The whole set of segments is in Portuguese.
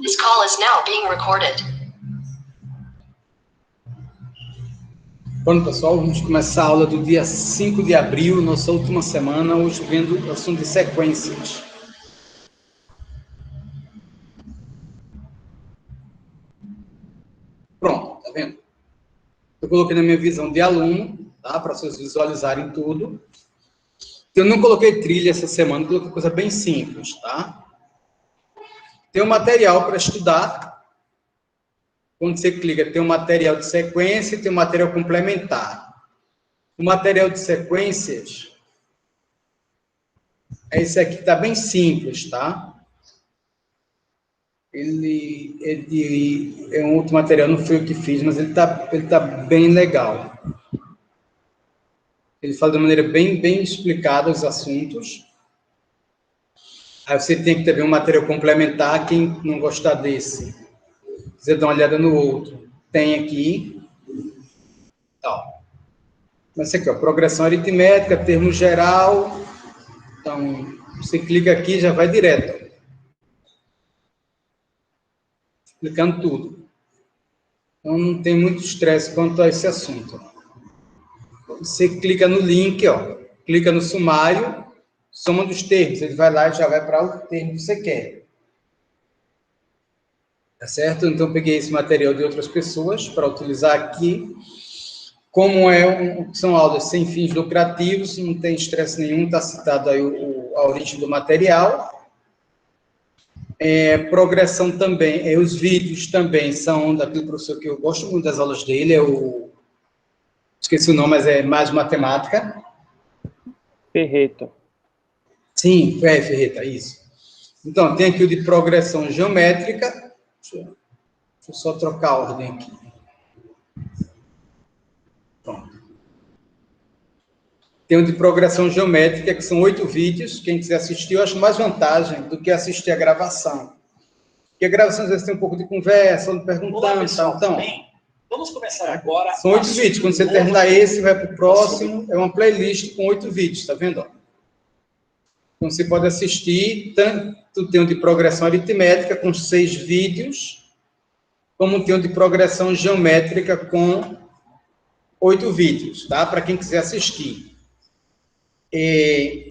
This call is now being recorded. Bom, pessoal, vamos começar a aula do dia 5 de abril, nossa última semana, hoje vendo o assunto de sequências. Pronto, tá vendo? Eu coloquei na minha visão de aluno, tá? Para vocês visualizarem tudo. Eu não coloquei trilha essa semana, coloquei coisa bem simples, tá? Tem um material para estudar. Quando você clica, tem um material de sequência e tem um material complementar. O material de sequências é esse aqui, tá bem simples, tá? Ele é um outro material, não foi eu que fiz, mas ele tá bem legal. Ele fala de maneira bem explicada os assuntos. Aí você tem que ter um material complementar, quem não gostar desse, você dá uma olhada no outro. Tem aqui, ó. Mas aqui, ó, progressão aritmética, termo geral. Então, você clica aqui, já vai direto, ó. Explicando tudo. Então, não tem muito estresse quanto a esse assunto. Você clica no link, ó, clica no sumário, soma dos termos, ele vai lá e já vai para o termo que você quer. Tá certo? Então, eu peguei esse material de outras pessoas para utilizar aqui. Como são aulas sem fins lucrativos, não tem estresse nenhum, está citado aí a origem do material. Progressão também, os vídeos também são daquele professor que eu gosto muito das aulas dele, esqueci o nome, mas é mais matemática. Ferreta. Sim, Ferreta, isso. Então, tem aqui o de progressão geométrica. Deixa eu só trocar a ordem aqui. Pronto. Tem o de progressão geométrica, que são 8 vídeos. Quem quiser assistir, eu acho mais vantagem do que assistir a gravação. Porque a gravação, às vezes, tem um pouco de conversa, perguntando. Olá, pessoal, então, vamos começar agora. São 8 vídeos. Quando você terminar esse, vai para o próximo. É uma playlist com 8 vídeos, tá vendo? Então, você pode assistir, tanto tem um de progressão aritmética, com 6 vídeos, como tem um de progressão geométrica, com 8 vídeos, tá? Para quem quiser assistir.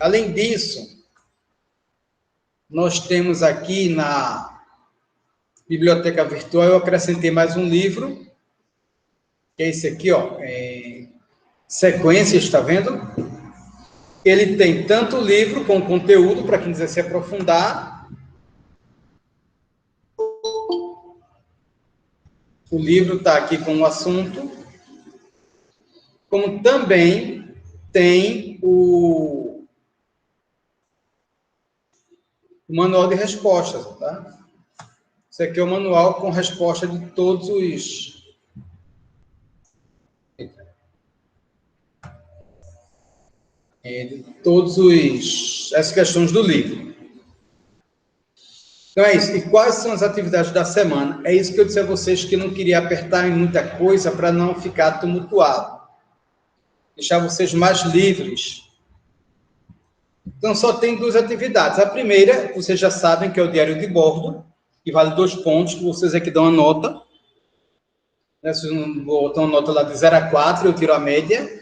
Além disso, nós temos aqui na biblioteca virtual, eu acrescentei mais um livro, que é esse aqui, ó, Sequências, está vendo? Ele tem tanto o livro com conteúdo, para quem quiser se aprofundar. O livro está aqui com o assunto, como também tem o manual de respostas, tá? Esse aqui é o manual com resposta de todos as questões do livro. Então é isso. E quais são as atividades da semana? É isso que eu disse a vocês, que eu não queria apertar em muita coisa para não ficar tumultuado. Deixar vocês mais livres. Então, só tem 2 atividades. A primeira, vocês já sabem, que é o diário de bordo, que vale 2 pontos, que vocês aqui dão a nota. Vocês não botam a nota lá de 0 a 4, eu tiro a média.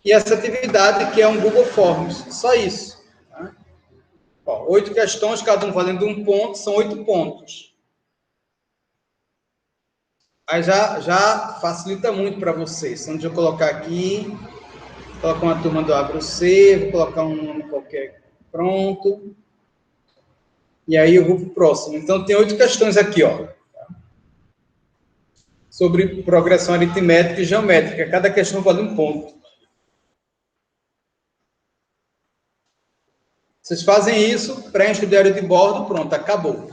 E essa atividade, que é um Google Forms. Só isso. Tá? 8 questões, cada um valendo 1 ponto, são 8 pontos. Aí já facilita muito para vocês. Então, deixa eu colocar aqui, colocar uma turma do ABC, vou colocar um nome qualquer, pronto. E aí eu vou para o próximo. Então, tem 8 questões aqui, ó, sobre progressão aritmética e geométrica. Cada questão vale 1 ponto. Vocês fazem isso, preenchem o diário de bordo, pronto, acabou.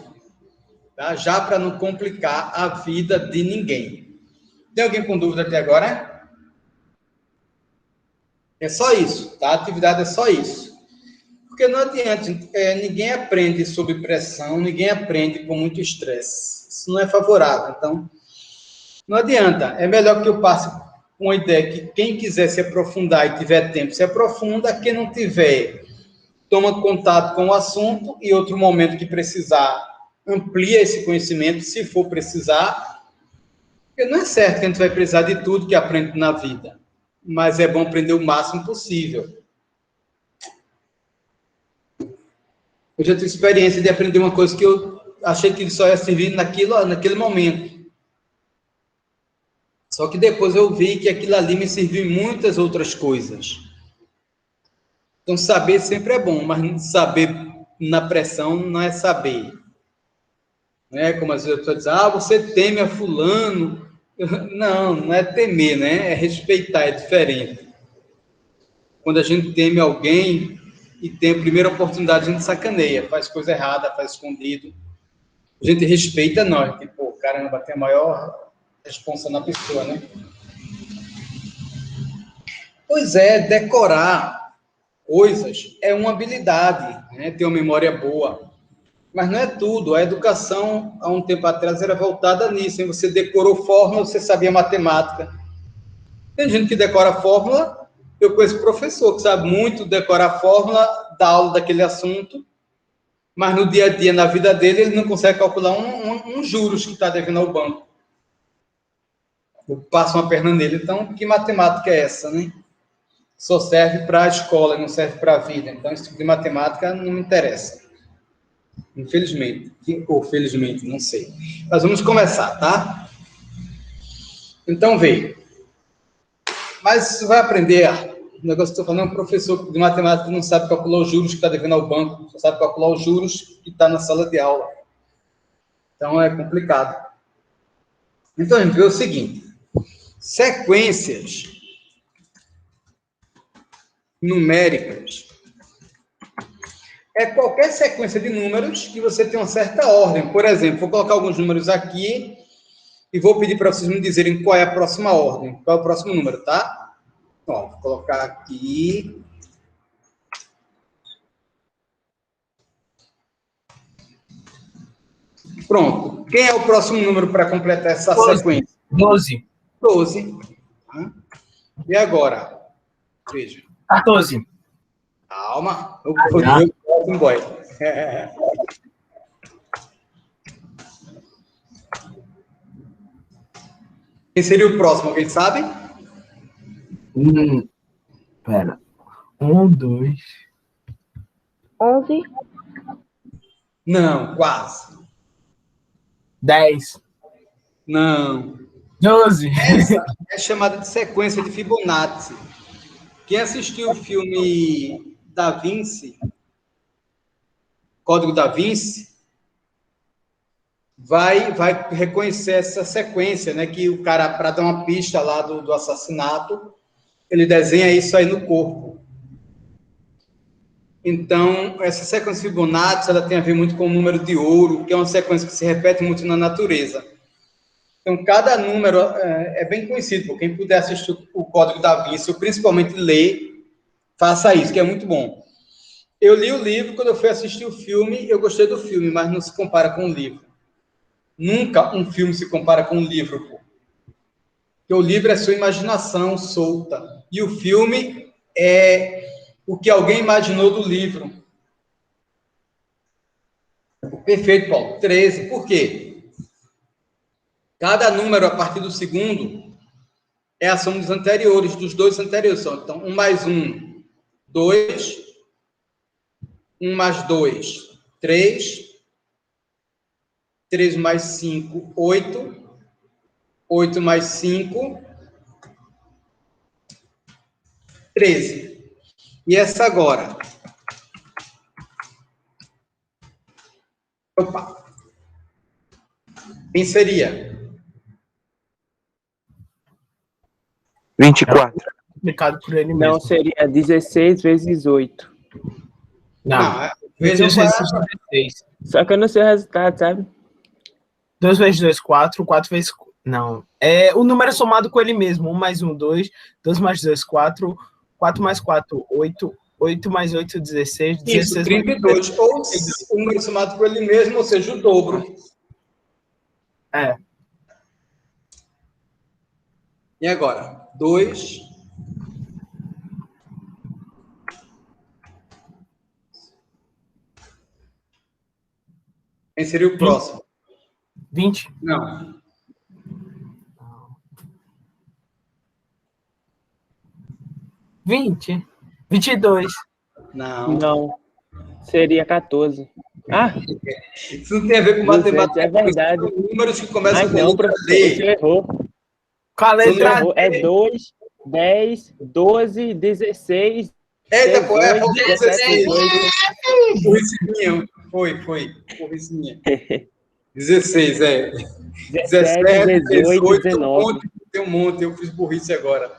Tá? Já para não complicar a vida de ninguém. Tem alguém com dúvida até agora? É só isso, tá? A atividade é só isso. Porque não adianta, ninguém aprende sob pressão, ninguém aprende com muito estresse. Isso não é favorável. Então, não adianta. É melhor que eu passe uma ideia que quem quiser se aprofundar e tiver tempo, se aprofunda. Quem não tiver, toma contato com o assunto e outro momento que precisar, amplia esse conhecimento se for precisar, porque não é certo que a gente vai precisar de tudo que aprende na vida, mas é bom aprender o máximo possível. Eu já tive experiência de aprender uma coisa que eu achei que só ia servir naquele momento. Só que depois eu vi que aquilo ali me serviu em muitas outras coisas. Então, saber sempre é bom, mas saber na pressão não é saber. Não é como as pessoas dizem, você teme a fulano. Não é temer, né? É respeitar, é diferente. Quando a gente teme alguém e tem a primeira oportunidade, a gente sacaneia, faz coisa errada, faz escondido. A gente respeita, não. Tipo, caramba, tem a maior responsa na pessoa, né? Pois é, decorar coisas é uma habilidade, né? Ter uma memória boa. Mas não é tudo. A educação, há um tempo atrás, era voltada nisso. Hein? Você decorou fórmula, você sabia matemática. Tem gente que decora fórmula. Eu conheço professor que sabe muito decorar a fórmula da aula daquele assunto, mas no dia a dia, na vida dele, ele não consegue calcular um juros que está devendo ao banco. Eu passo uma perna nele. Então, que matemática é essa, né? Só serve para a escola, não serve para a vida. Então, esse tipo de matemática não me interessa. Infelizmente. Ou felizmente, não sei. Mas vamos começar, tá? Então, veio. Mas você vai aprender. O negócio que eu estou falando é um professor de matemática que não sabe calcular os juros que está devendo ao banco, só sabe calcular os juros que está na sala de aula. Então, é complicado. Então, a gente vê o seguinte. Sequências numéricas é qualquer sequência de números que você tem uma certa ordem. Por exemplo, vou colocar alguns números aqui e vou pedir para vocês me dizerem qual é a próxima ordem, qual é o próximo número, tá? Ó, vou colocar aqui. Pronto. Quem é o próximo número para completar essa 12. sequência? 12. 12. E agora? Veja. 14. Calma. Eu vou dizer o próximo, boy. Quem seria o próximo? Alguém sabe? Pera. 1, 2. 11. Não, quase. 10. Não. 12. Essa é chamada de sequência de Fibonacci. Quem assistiu o filme Da Vinci, Código Da Vinci, vai reconhecer essa sequência, né? Que o cara, para dar uma pista lá do assassinato, ele desenha isso aí no corpo. Então, essa sequência de Fibonacci, ela tem a ver muito com o número de ouro, que é uma sequência que se repete muito na natureza. Então, cada número é bem conhecido. Por quem puder assistir o Código Da Vinci, ou principalmente ler, faça isso, que é muito bom. Eu li o livro, quando eu fui assistir o filme, eu gostei do filme, mas não se compara com o livro. Nunca um filme se compara com um livro, pô. Porque o livro é sua imaginação solta. E o filme é o que alguém imaginou do livro. Perfeito, Paulo. 13. Por quê? Cada número, a partir do segundo, é a soma dos anteriores, dos dois anteriores. Então, 1 mais 1, 2. 1 mais 2, 3. 3 mais 5, 8. 8 mais 5, 13. E essa agora? Opa. Quem seria? 24. Explicado por ele Não, mesmo. seria 16 vezes 8. Não. Vejam 2 qual vezes é 16. Só que eu não sei o resultado, sabe? 2 vezes 2, 4. 4 vezes... Não. O número somado com ele mesmo. 1 mais 1, 2. 2 mais 2, 4. 4 mais 4, 8. 8 mais 8, 16. 16 isso, 32. Mais... Ou o número somado com ele mesmo, ou seja, o dobro. É. E agora? 2. Quem seria o próximo? 20. Não. 20. 22. Não. Não. Seria 14. Ah, Isso não tem a ver com 200, matemática. é verdade. São números que começam Mas com não, letra professor, o senhor D. errou. Com a O senhor letra errou. É 2, 10, 12, 16, Eita, pô, 18, faltou 17, 16. 18. Burricinha. Foi. Burricinha. 16, 17, 17, 18, 18, 19. tem um monte. Eu fiz burrice agora.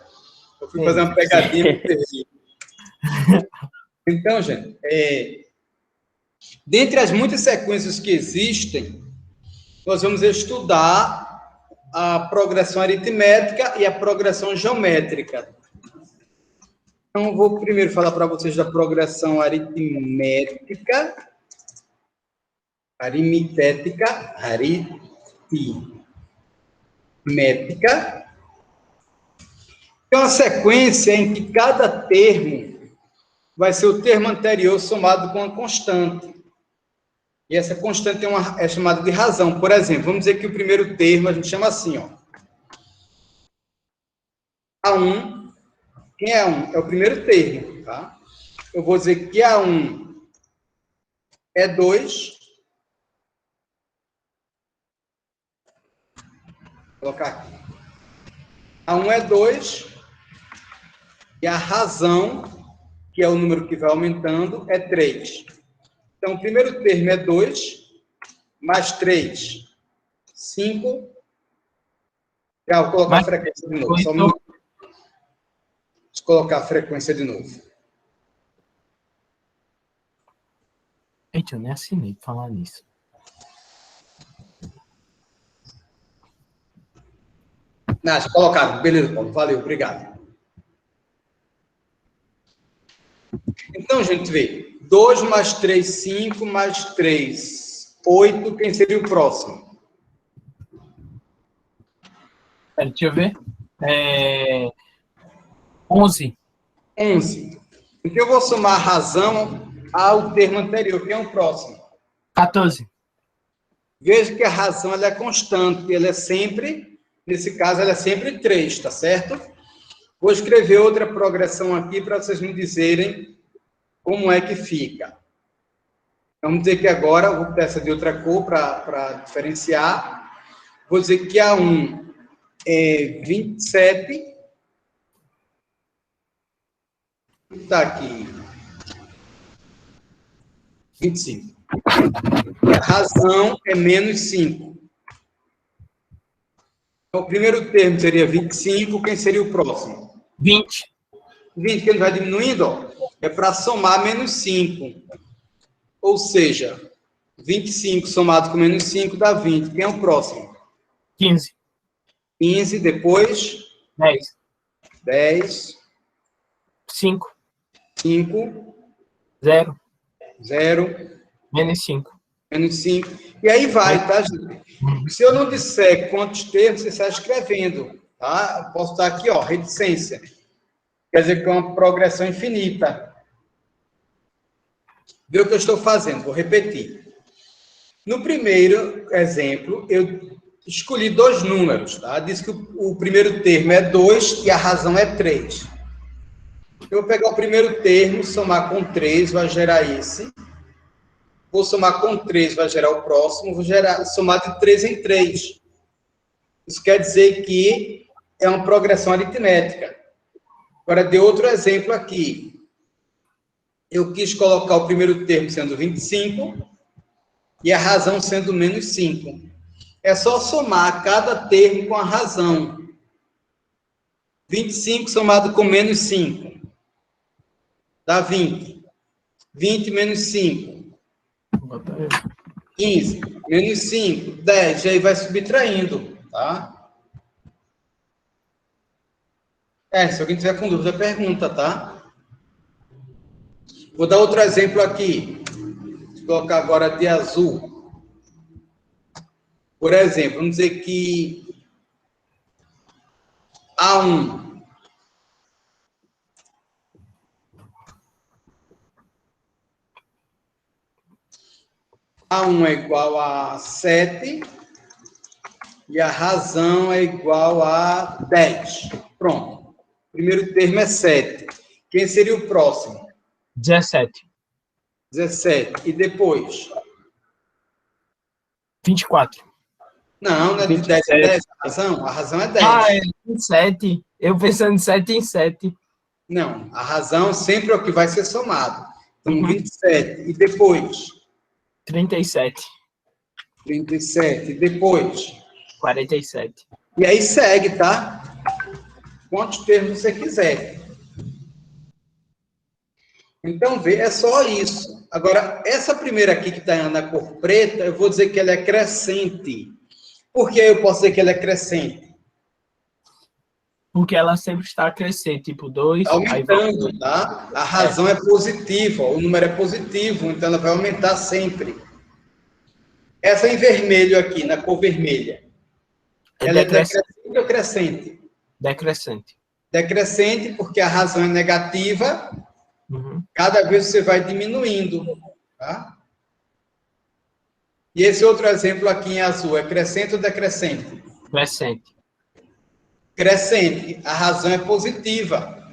Eu fui Sim. fazer uma pegadinha e me perdi. Então, gente, dentre as muitas sequências que existem, nós vamos estudar a progressão aritmética e a progressão geométrica. Então, vou primeiro falar para vocês da progressão aritmética. É uma sequência em que cada termo vai ser o termo anterior somado com uma constante. E essa constante é chamada de razão. Por exemplo, vamos dizer que o primeiro termo a gente chama assim, ó. A1. Quem é A1? É o primeiro termo, tá? Eu vou dizer que A1 é 2. Vou colocar aqui. A1 é 2. E a razão, que é o número que vai aumentando, é 3. Então, o primeiro termo é 2, mais 3, 5. Já vou colocar a frequência de novo. Só um minuto. Deixa eu colocar a frequência de novo. Eita, eu nem assinei pra falar nisso. Deixa eu colocar. Beleza, Paulo. Valeu, obrigado. Então, gente, vê. 2 mais 3, 5, mais 3, 8. Quem seria o próximo? Deixa eu ver. 11. 11. Então, eu vou somar a razão ao termo anterior, que é o próximo. 14. Veja que a razão ela é constante, ela é sempre, nesse caso, ela é sempre 3, tá certo? Vou escrever outra progressão aqui para vocês me dizerem como é que fica. Vamos dizer que agora, eu vou peça de outra cor para diferenciar. Vou dizer que A1 é 27. Está aqui. 25. A razão é menos 5. Então, o primeiro termo seria 25. Quem seria o próximo? 20. 20, que ele vai diminuindo, ó, é para somar menos 5. Ou seja, 25 somado com menos 5 dá 20. Quem é o próximo? 15. 15, depois 10. 10, 5. 5, 0. 0, Menos 5. menos 5. E aí vai, tá, gente? Se eu não disser quantos termos, você está escrevendo, tá? Eu posso estar aqui, ó, reticência. Quer dizer que é uma progressão infinita. Vê o que eu estou fazendo, vou repetir. No primeiro exemplo, eu escolhi 2 números, tá? Diz que o primeiro termo é 2 e a razão é 3. Eu vou pegar o primeiro termo, somar com 3, vai gerar esse. Vou somar com 3, vai gerar o próximo. Vou somar de 3 em 3. Isso quer dizer que é uma progressão aritmética. Agora, dei outro exemplo aqui. Eu quis colocar o primeiro termo sendo 25 e a razão sendo menos 5. É só somar cada termo com a razão. 25 somado com menos 5 dá 20. 20 menos 5. 15. Menos 5. 10. E aí vai subtraindo, tá? Se alguém tiver com dúvida, pergunta, tá? Vou dar outro exemplo aqui. Vou colocar agora de azul. Por exemplo, vamos dizer que A1 A1 é igual a 7 e a razão é igual a 10. Pronto. O primeiro termo é 7. Quem seria o próximo? 17. 17. E depois? 24. Não, não é de 10 a 10 a razão é 10. Ah, é 27. Eu pensando em 7 em 7. Não, a razão sempre é o que vai ser somado. Então, 27. E depois? 37. 37. E depois? 47. E aí segue, tá? Quantos termos você quiser. Então, vê, é só isso. Agora, essa primeira aqui que está na cor preta, eu vou dizer que ela é crescente. Por que eu posso dizer que ela é crescente? Porque ela sempre está a crescer, tipo 2. Aumentando, tá? A razão é positiva, o número é positivo, então ela vai aumentar sempre. Essa em vermelho aqui, na cor vermelha. Ela é decrescente ou crescente? Decrescente. Decrescente, porque a razão é negativa, cada vez você vai diminuindo, tá? E esse outro exemplo aqui em azul, é crescente ou decrescente? Crescente. Crescente, a razão é positiva.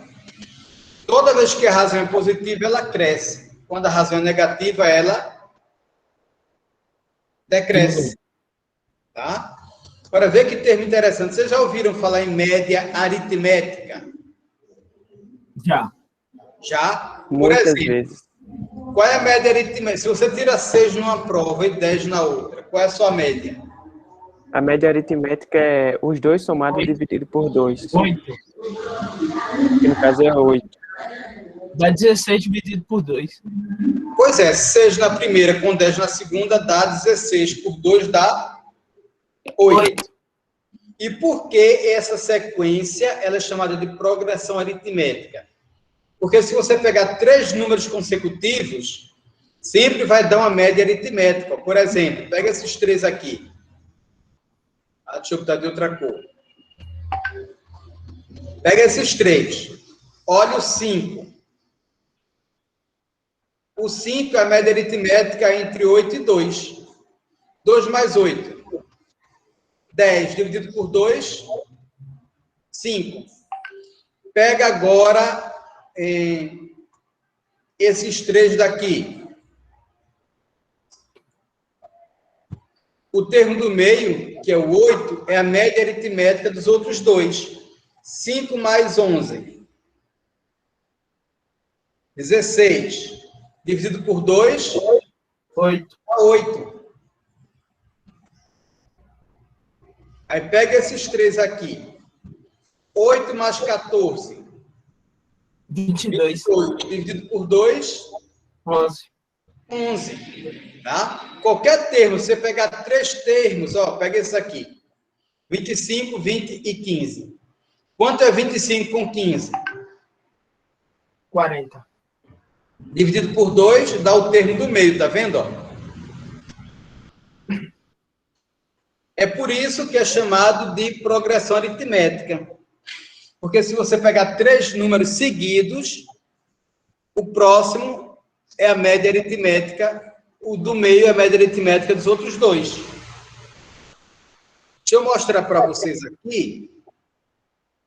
Toda vez que a razão é positiva, ela cresce. Quando a razão é negativa, ela decresce. Tá? Agora, vê que termo interessante. Vocês já ouviram falar em média aritmética? Já. Já? Por Muitas exemplo, vezes. qual é a média aritmética? Se você tira 6 numa prova e 10 na outra, qual é a sua média? A média aritmética é os dois somados dividido por 2. 8. Que no caso é 8. Dá 16 dividido por 2. Pois é, 6 na primeira com 10 na segunda dá 16. Por 2 dá 8. E por que essa sequência ela é chamada de progressão aritmética? Porque se você pegar 3 números consecutivos, sempre vai dar uma média aritmética. Por exemplo, pega esses 3 aqui. Deixa eu botar de outra cor. Pega esses 3. Olha o 5. O 5 é a média aritmética entre 8 e 2. 2 mais 8. 10 dividido por 2, 5. Pega agora esses 3 daqui. O termo do meio, que é o 8, é a média aritmética dos outros dois. 5 mais 11. 16. Dividido por 2, 8. 8. Aí pega esses 3 aqui. 8 mais 14. 22. 28. Dividido por 2, 11. 11. Tá? Qualquer termo, você pegar 3 termos, ó, pega esse aqui. 25, 20 e 15. Quanto é 25 com 15? 40. Dividido por 2, dá o termo do meio, tá vendo? Ó? É por isso que é chamado de progressão aritmética. Porque se você pegar 3 números seguidos, o próximo é a média aritmética, o do meio é a média aritmética dos outros dois. Deixa eu mostrar para vocês aqui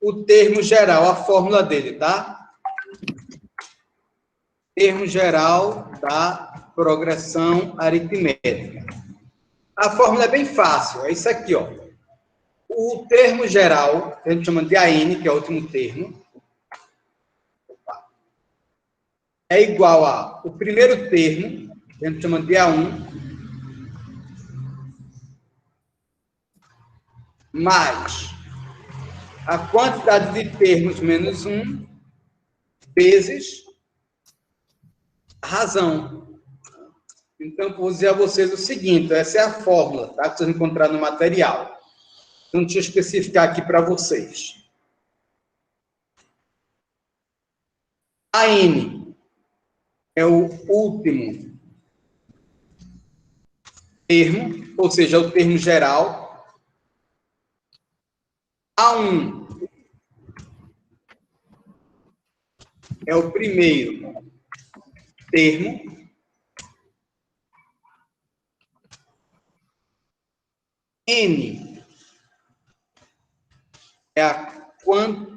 o termo geral, a fórmula dele, tá? Termo geral da progressão aritmética. A fórmula é bem fácil, é isso aqui, ó. O termo geral, que a gente chama de AN, que é o último termo, é igual a o primeiro termo, que a gente chama de A1, mais a quantidade de termos menos 1, vezes a razão. Então, vou dizer a vocês o seguinte, essa é a fórmula, tá? Que vocês encontraram no material. Então, deixa eu especificar aqui para vocês. A N é o último termo, ou seja, o termo geral. A1 é o primeiro termo. N é a quantidade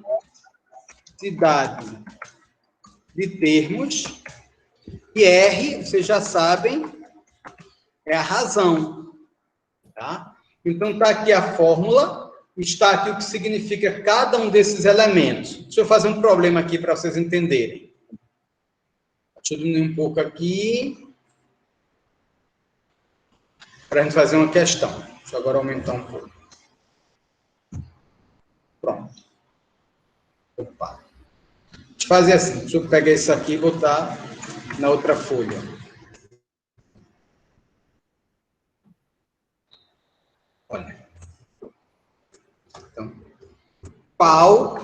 de termos, e R, vocês já sabem, é a razão. Tá? Então, está aqui a fórmula, está aqui o que significa cada um desses elementos. Deixa eu fazer um problema aqui para vocês entenderem. Deixa eu diminuir um pouco aqui, para a gente fazer uma questão. Deixa eu agora aumentar um pouco. Pronto. Opa. Deixa eu fazer assim. Deixa eu pegar isso aqui e botar na outra folha. Olha. Então, qual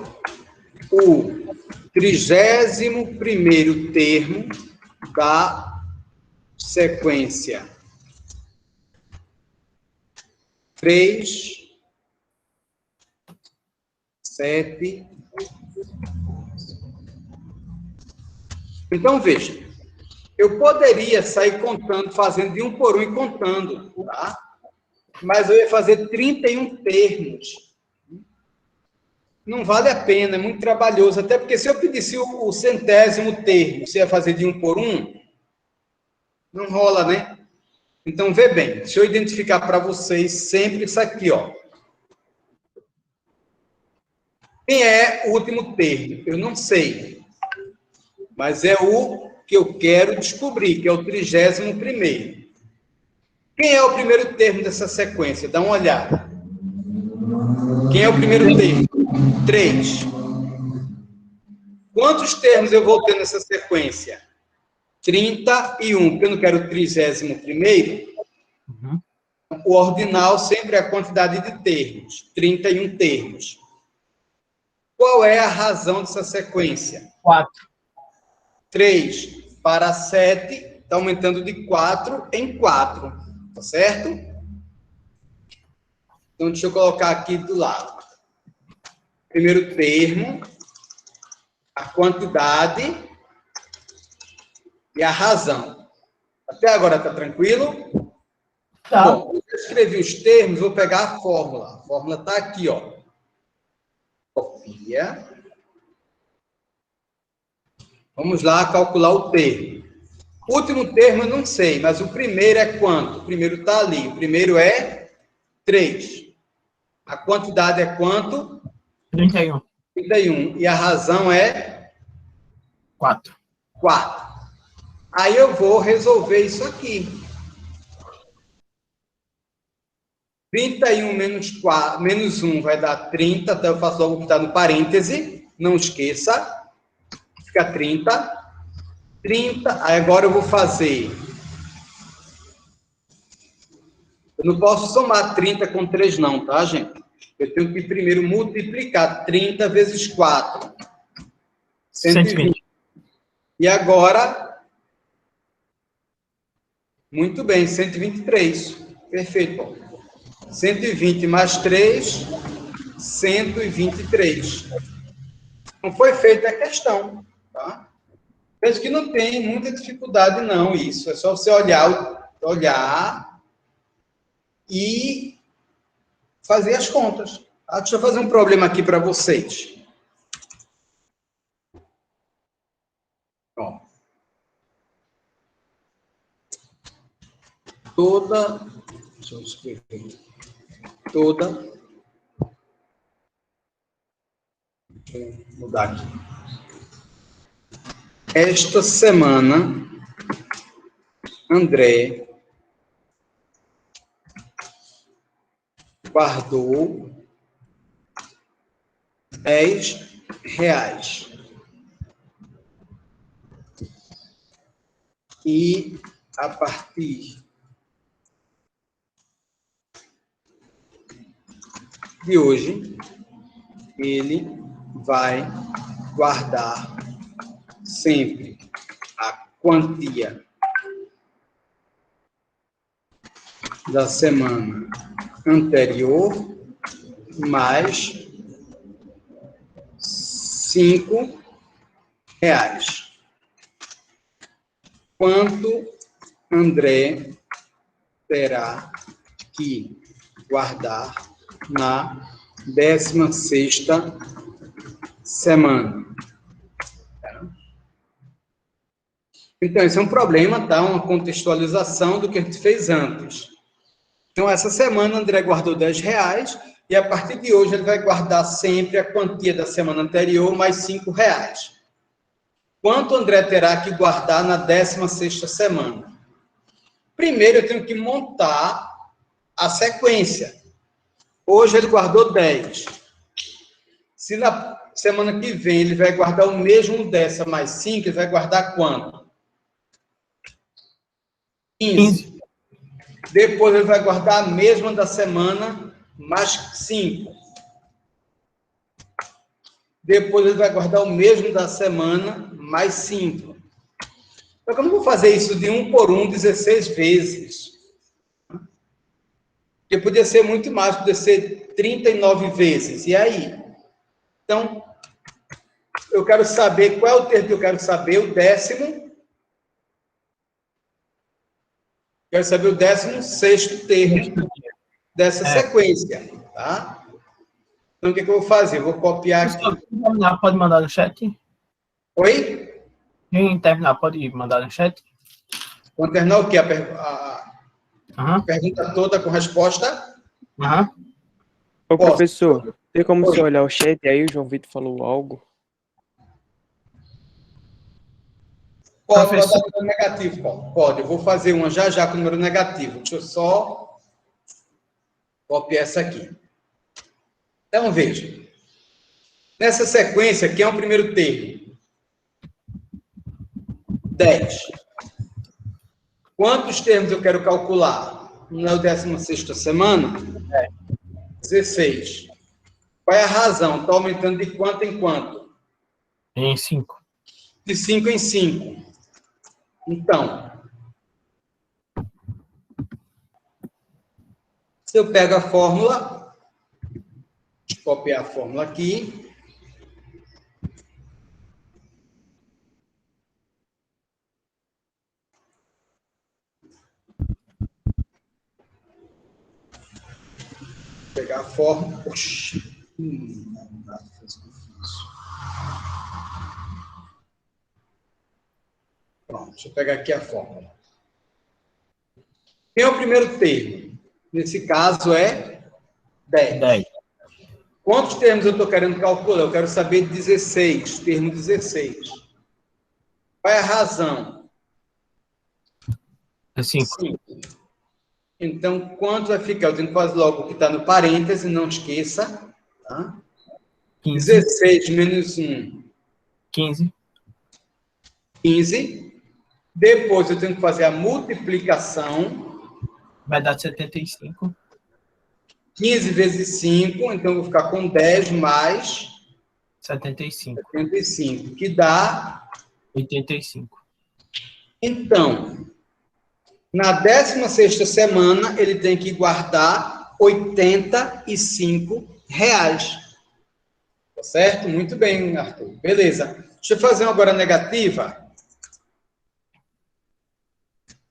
o 31º termo da sequência 3, 7. Então, veja, eu poderia sair contando, fazendo de 1 por 1 e contando, tá? Mas eu ia fazer 31 termos. Não vale a pena, é muito trabalhoso, até porque se eu pedisse o 100º termo, você ia fazer de 1 por 1, não rola, né? Então, vê bem, deixa eu identificar para vocês sempre isso aqui, ó. Quem é o último termo? Eu não sei. Mas é o que eu quero descobrir, que é o 31º. Quem é o primeiro termo dessa sequência? Dá uma olhada. Quem é o primeiro termo? 3. Quantos termos eu vou ter nessa sequência? 31, porque eu não quero o 31º. Uhum. O ordinal sempre é a quantidade de termos, 31 termos. Qual é a razão dessa sequência? 4. 3 para 7, está aumentando de 4 em 4, tá certo? Então, deixa eu colocar aqui do lado. Primeiro termo, a quantidade e a razão. Até agora está tranquilo? Tá. Bom, eu escrevi os termos, vou pegar a fórmula. A fórmula está aqui, ó. Copia. Vamos lá calcular o termo. O último termo eu não sei, mas o primeiro é quanto? O primeiro está ali. O primeiro é 3. A quantidade é quanto? 31. 31. E a razão é? 4. 4. Aí eu vou resolver isso aqui. 31 menos 1 vai dar 30, então eu faço logo o que está no parêntese, não esqueça. Fica 30. 30, aí agora eu vou fazer. Eu não posso somar 30 com 3 não, tá, gente? Eu tenho que primeiro multiplicar 30 vezes 4. 120. E agora? Muito bem, 123. Perfeito. Bom. 120 mais 3, 123. Não foi feita a questão, tá? Vejo que não tem muita dificuldade, não, isso. É só você olhar e fazer as contas. Tá? Deixa eu fazer um problema aqui para vocês. Ó. Deixa eu escrever. Deixa eu mudar aqui. Esta semana, André guardou R$10. E, a partir de hoje, ele vai guardar sempre a quantia da semana anterior mais R$5. Quanto André terá que guardar na 16ª semana. Então, esse é um problema, tá? Uma contextualização do que a gente fez antes. Então, essa semana, o André guardou R$10 e, a partir de hoje, ele vai guardar sempre a quantia da semana anterior mais R$5. Quanto o André terá que guardar na 16ª semana? Primeiro, eu tenho que montar a sequência. Hoje, ele guardou 10. Se na semana que vem ele vai guardar o mesmo dessa mais 5, ele vai guardar quanto? 15. Depois ele vai guardar a mesma da semana mais 5. Depois ele vai guardar o mesmo da semana mais 5. Então, como eu vou fazer isso de 1 por 1, 16 vezes? Porque podia ser muito mais, podia ser 39 vezes. E aí? Então, eu quero saber qual é o termo que eu quero saber, o 10º. Quero saber o 16º termo dessa sequência, tá? Então, o que eu vou fazer? Eu vou copiar aqui. Pode mandar no chat? Oi? Quem terminar, pode mandar no chat? Quando terminar o quê? A pergunta toda com resposta? Ô, Posso. professor, tem como Oi. você olhar o chat aí? O João Vitor falou algo. Pode Professor. dar número negativo, Paulo. Pode. Eu vou fazer uma já com número negativo. Deixa eu só copiar essa aqui. Então, veja. Nessa sequência, quem é o primeiro termo? 10. Quantos termos eu quero calcular? Não é o 16ª semana? 16. Qual é a razão? Está aumentando de quanto em quanto? Em 5. De 5 em 5. Então, se eu pego a fórmula, deixa eu copiar a fórmula aqui. Pegar a fórmula. Oxi. Pronto, deixa eu pegar aqui a fórmula. Quem é o primeiro termo? Nesse caso é 10. Quantos termos eu estou querendo calcular? Eu quero saber 16, termo 16. Qual é a razão? É 5. Então, quanto vai ficar? Eu tenho que fazer logo o que está no parêntese, não esqueça. Tá? 15. 16 menos 1. 15. 15. Depois eu tenho que fazer a multiplicação. Vai dar 75. 15 vezes 5, então eu vou ficar com 10 mais 75. 75, que dá... 85. Então, na 16ª semana, ele tem que guardar R$85. Tá certo? Muito bem, Arthur. Beleza. Deixa eu fazer uma agora negativa.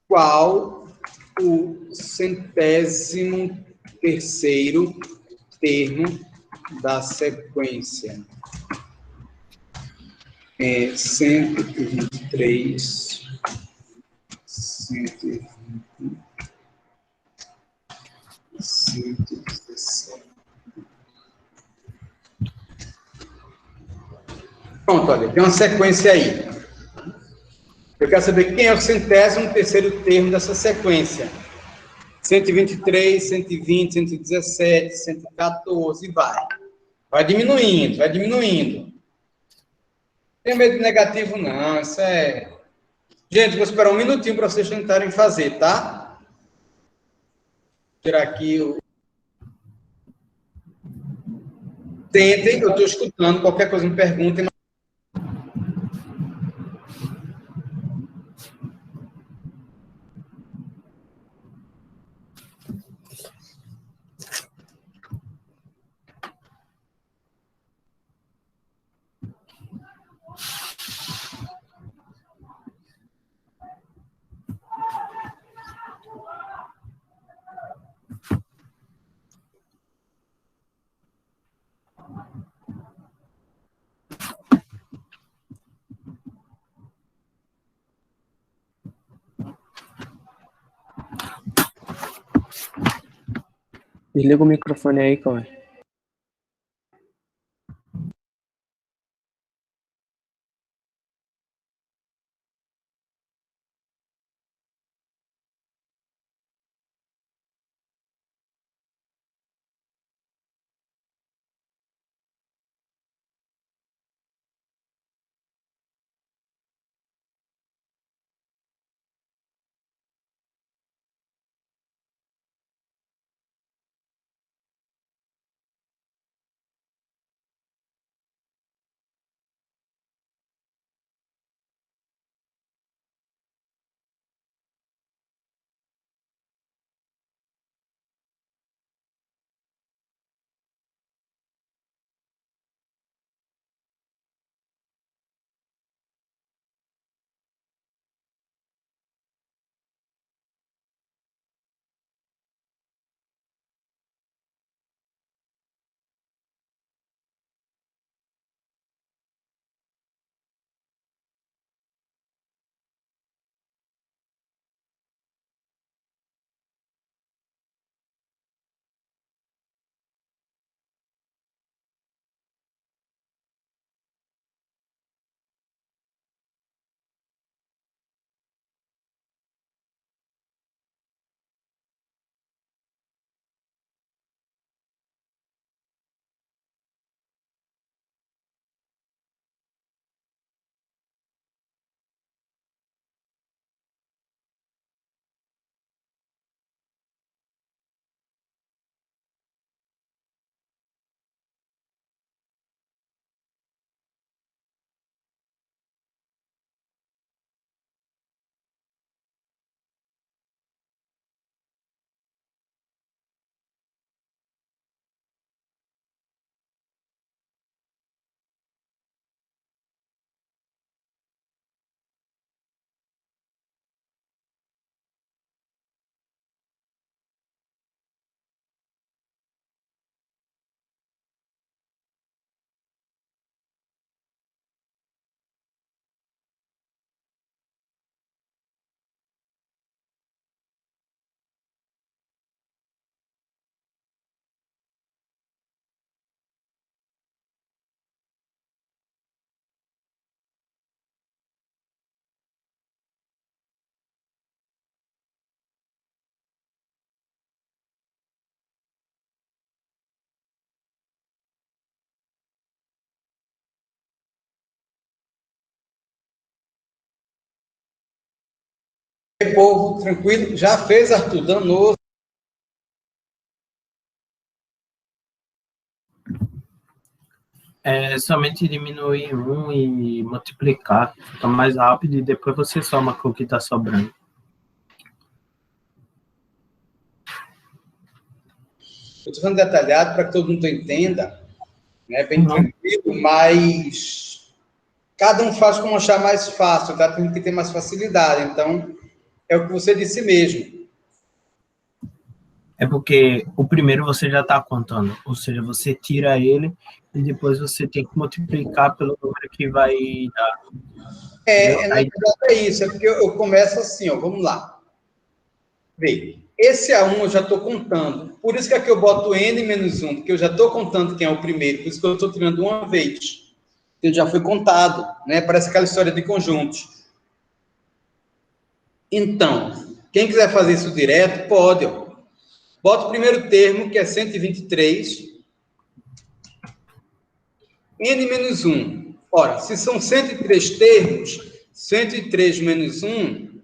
Qual o 103º termo da sequência? 123, 120, 117. Pronto, olha, tem uma sequência aí. Eu quero saber quem é o 103º termo dessa sequência. 123, 120, 117, 114, e vai. Vai diminuindo, vai diminuindo. Não tem medo de negativo, não. Isso é... Gente, vou esperar um minutinho para vocês tentarem fazer, tá? Vou tirar aqui o... Tentem, eu estou escutando. Qualquer coisa me perguntem. Desliga o microfone aí, Cauê. Povo, tranquilo? Já fez, Arthur? Danoso. É somente diminuir um e multiplicar. Fica mais rápido e depois você soma com o que está sobrando. Eu estou falando detalhado para que todo mundo entenda, né? Bem tranquilo, mas cada um faz como achar mais fácil, tá? Tem que ter mais facilidade. Então, é o que você disse mesmo. É porque o primeiro você já está contando, ou seja, você tira ele e depois você tem que multiplicar pelo número que vai dar. Na verdade é isso, é porque eu começo assim, ó, vamos lá. Vê, esse A1 eu já estou contando, por isso que aqui eu boto N menos 1, porque eu já estou contando quem é o primeiro, por isso que eu estou tirando uma vez. Ele já foi contado, né? Parece aquela história de conjuntos. Então, quem quiser fazer isso direto, pode, ó. Bota o primeiro termo, que é 123, N menos 1. Ora, se são 103 termos, 103 menos 1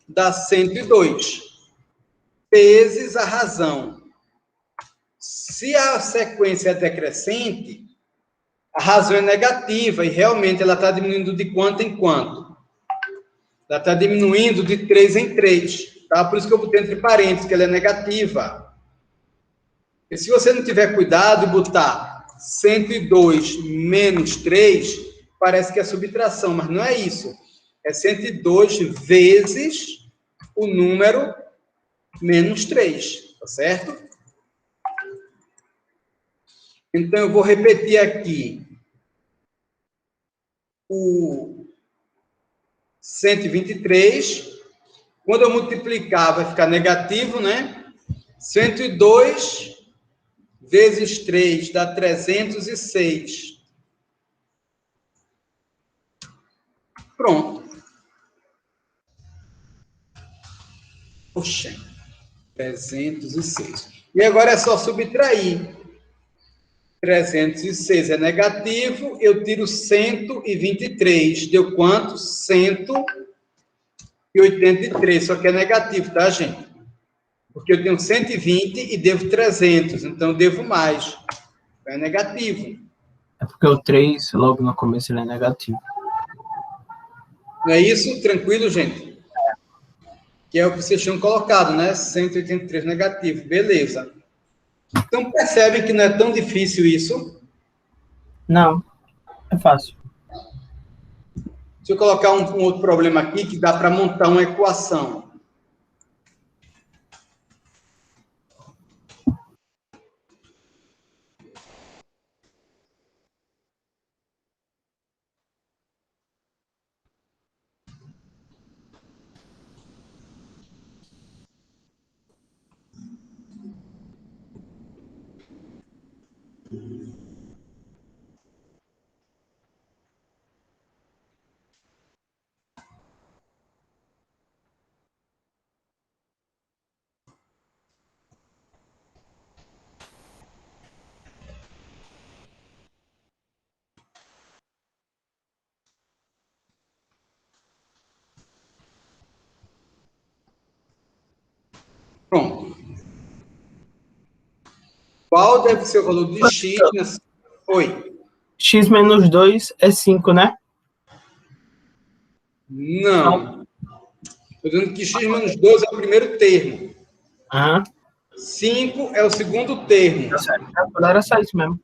dá 102. Vezes a razão. Se a sequência é decrescente, a razão é negativa, e realmente ela está diminuindo de quanto em quanto? Ela está diminuindo de 3 em 3. Tá? Por isso que eu botei entre parênteses, que ela é negativa. E se você não tiver cuidado e botar 102 menos 3, parece que é subtração, mas não é isso. É 102 vezes o número menos 3, tá certo? Então, eu vou repetir aqui o 123. Quando eu multiplicar, vai ficar negativo, né? 102 vezes 3 dá 306. Pronto. Poxa, 306. E agora é só subtrair. 306 é negativo, eu tiro 123. Deu quanto? 183, só que é negativo, tá, gente? Porque eu tenho 120 e devo 300, então eu devo mais. É negativo. É porque o 3, logo no começo, ele é negativo. Não é isso? Tranquilo, gente? Que é o que vocês tinham colocado, né? 183 negativo. Beleza. Então, percebem que não é tão difícil isso? Não, é fácil. Deixa eu colocar um outro problema aqui que dá para montar uma equação. Pronto. Qual deve ser o valor de x? Oi. X menos 2 é 5, né? Não. Estou dizendo que x menos 2 é o primeiro termo. Aham. 5 é o segundo termo. Tá certo. Era só isso mesmo.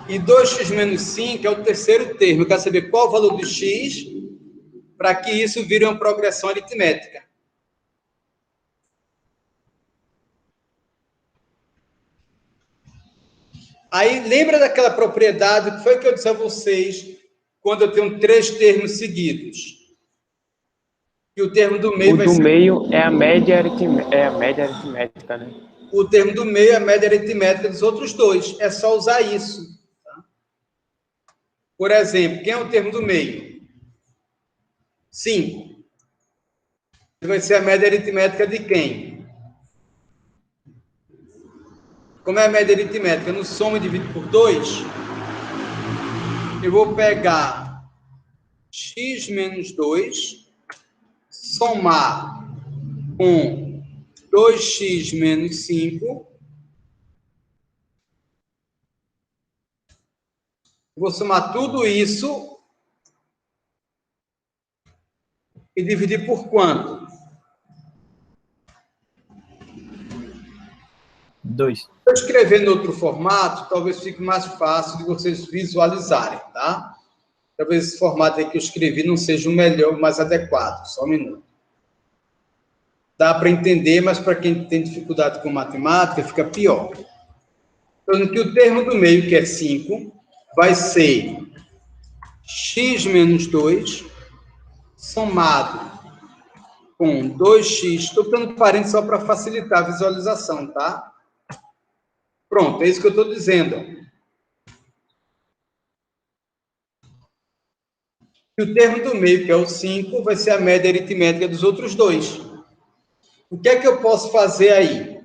E 2x menos 5 é o terceiro termo. Eu quero saber qual o valor de x para que isso vire uma progressão aritmética. Aí, lembra daquela propriedade que foi que eu disse a vocês quando eu tenho 3 termos seguidos? E o termo do meio O vai do ser... meio é a média aritmética, né? O termo do meio é a média aritmética dos outros dois. É só usar isso. Tá? Por exemplo, quem é o termo do meio? 5. Vai ser a média aritmética de quem? Como é a média aritmética? No soma e divido por 2, eu vou pegar x menos 2, somar com 2x menos 5. Vou somar tudo isso e dividir por quanto? 2. Vou escrever no outro formato, talvez fique mais fácil de vocês visualizarem, tá? Talvez esse formato aí que eu escrevi não seja o melhor, o mais adequado. Só um minuto. Dá para entender, mas para quem tem dificuldade com matemática, fica pior. Então, que o termo do meio, que é 5, vai ser x menos 2, somado com 2x. Estou dando parênteses só para facilitar a visualização, tá? Pronto, é isso que eu estou dizendo. E o termo do meio, que é o 5, vai ser a média aritmética dos outros dois. O que é que eu posso fazer aí?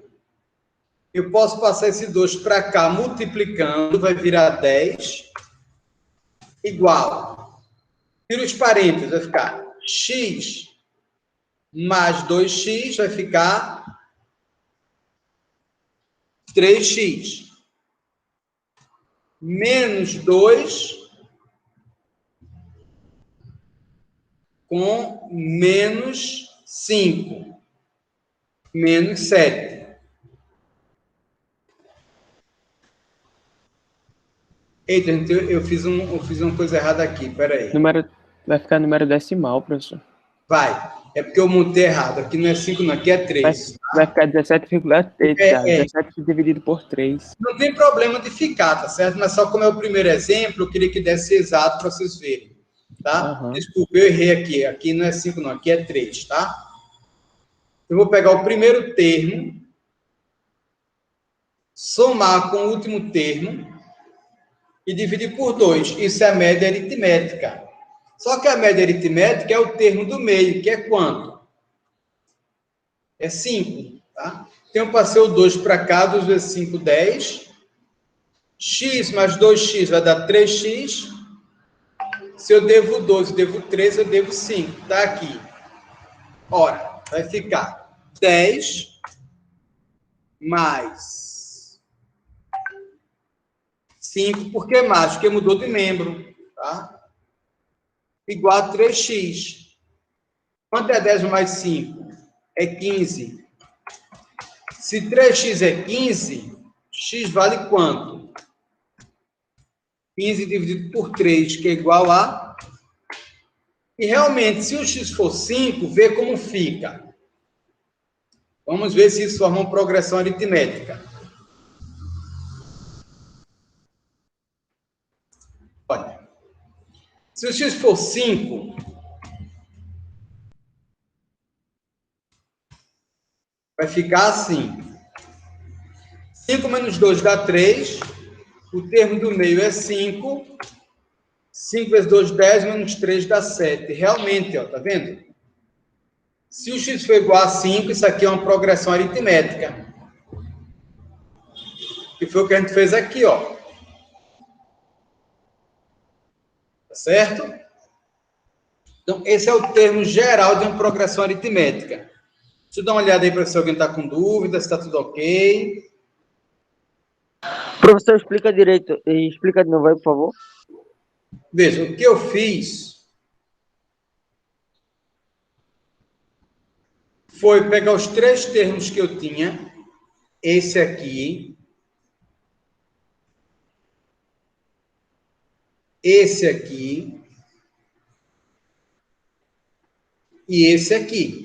Eu posso passar esse 2 para cá, multiplicando, vai virar 10, igual. Tira os parênteses, vai ficar x mais 2x, vai ficar 3x. Menos 2 com menos 5. Menos 7. Eita, eu fiz uma coisa errada aqui, peraí. Vai ficar número decimal, professor. Vai. É porque eu montei errado. Aqui não é 5, não. Aqui é 3. Vai ficar 17,3. 17 dividido por 3. Não tem problema de ficar, tá certo? Mas só como é o primeiro exemplo, eu queria que desse exato para vocês verem. Tá? Uhum. Desculpa, eu errei aqui. Aqui não é 5, não. Aqui é 3, tá? Eu vou pegar o primeiro termo somar com o último termo e dividir por 2. Isso é a média aritmética. Só que a média aritmética é o termo do meio, que é quanto? É 5, tá? Então, eu passei o 2 para cá, 2 vezes 5, 10. X mais 2x vai dar 3x. Se eu devo 2, eu devo 3, eu devo 5. Está aqui. Ora, vai ficar 10 mais 5, por que mais? Porque mudou de membro, tá? Igual a 3x. Quanto é 10 mais 5? É 15. Se 3x é 15, x vale quanto? 15 dividido por 3, que é igual a... E realmente, se o x for 5, vê como fica. Vamos ver se isso forma uma progressão aritmética. Olha, se o x for 5, vai ficar assim. 5 menos 2 dá 3. O termo do meio é 5. 5 vezes 2, 10, menos 3 dá 7. Realmente, ó, tá vendo? Se o x for igual a 5, isso aqui é uma progressão aritmética. Que foi o que a gente fez aqui, ó. Tá certo? Então, esse é o termo geral de uma progressão aritmética. Deixa eu dar uma olhada aí para ver se alguém está com dúvida, se está tudo ok. Professor, explica direito, explica de novo aí, por favor. Veja, o que eu fiz foi pegar os 3 termos que eu tinha, esse aqui, esse aqui e esse aqui.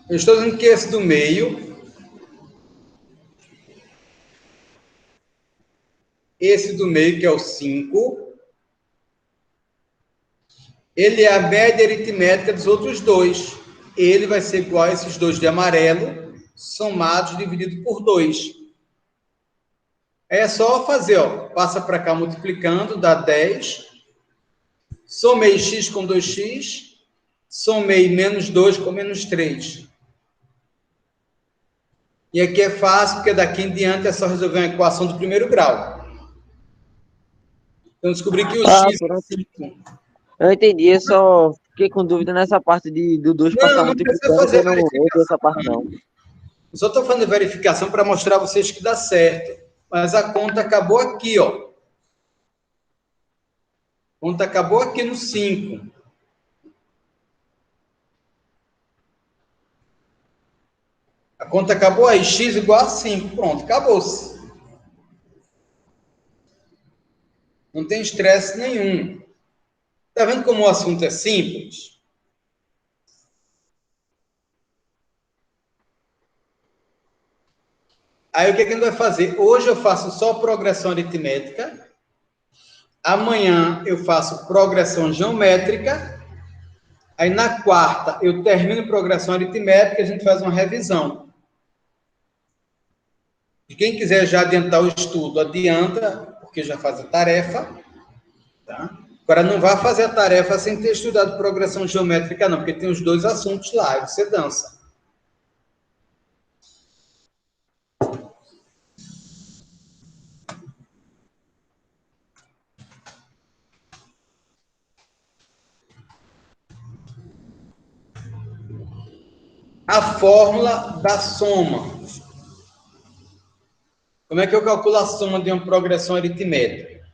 Eu estou dizendo que esse do meio, que é o 5, ele é a média aritmética dos outros dois. Ele vai ser igual a esses dois de amarelo, somados, dividido por 2. É só fazer, ó, passa para cá multiplicando, dá 10. Somei x com 2x, somei menos 2 com menos 3. E aqui é fácil, porque daqui em diante é só resolver uma equação do primeiro grau. Então, descobri que o x é Pronto. 5. Eu entendi, eu só fiquei com dúvida nessa parte do 2 passar Não precisa multiplicando, que fazer eu não ouvi essa verificação, parte não. não. Eu só estou fazendo verificação para mostrar a vocês que dá certo. Mas a conta acabou aqui, ó. A conta acabou aqui no 5. A conta acabou aí, x igual a 5. Pronto, acabou-se. Não tem estresse nenhum. Está vendo como o assunto é simples? Aí o que a gente vai fazer? Hoje eu faço só progressão aritmética. Amanhã eu faço progressão geométrica. Aí na quarta eu termino progressão aritmética e a gente faz uma revisão. E quem quiser já adiantar o estudo, adianta, porque já faz a tarefa. Tá? Agora não vá fazer a tarefa sem ter estudado progressão geométrica, não, porque tem os 2 assuntos lá, aí você dança. A fórmula da soma. Como é que eu calculo a soma de uma progressão aritmética?